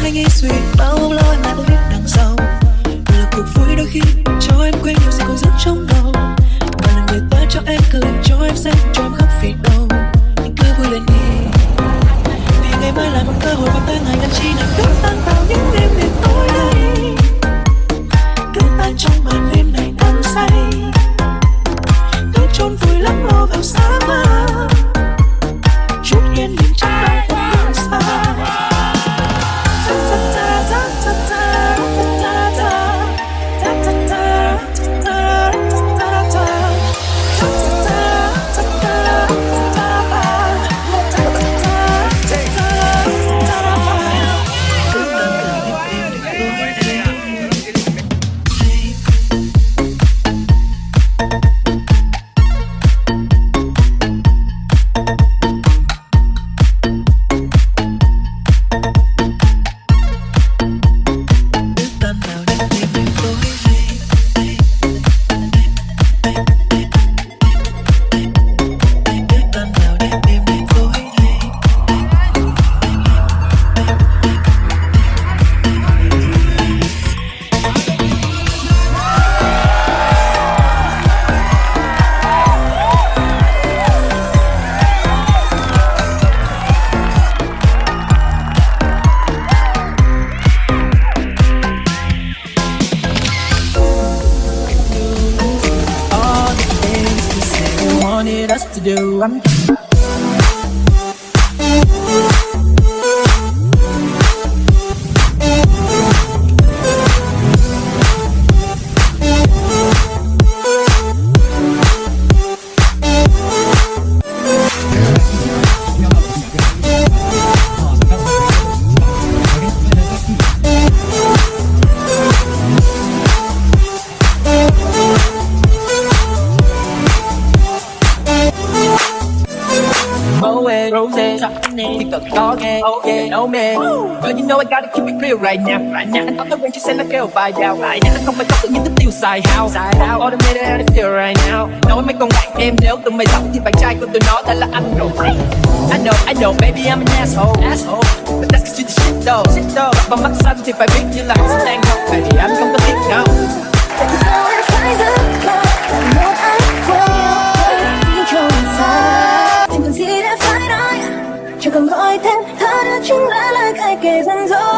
hay nghĩ suy bao âu lo em lại không biết đằng sau. Rồi là cuộc vui đôi khi cho em quên điều gì còn rất trong đầu. Mà là người ta cho em clip cho em xem cho em khóc vì đâu. Anh cứ vui lên đi, vì ngày mai là một cơ hội và ta ngày làm chi nào cứ tan vào những đêm đêm tối đây. Cứ tan trong màn đêm này đắm say, cứ chôn vùi lắm mơ vào sáng mơ. Chút yên bình trong lòng không buồn xa. Us to do. Roses, chỉ cần có nghe, okay, no man. Girl, you know I gotta keep it real right now. Anh tóc tôi quen chiếc xe nó kêu vài dạo. Anh không phải có tự nhiên thích tiêu xài hao. Automated how they feel right now. Nói mấy con bạn em nếu tụi mày tóc thì bạn trai của tụi nó đã là anh rồi. I know, baby I'm an asshole. But that's cause you the shit though. Bắt bằng mắt xanh thì phải biết như là sẽ đang học. Baby anh không có tiếc đâu. Chỉ cần gọi tên ta đã chính là lời cay kề gian dối.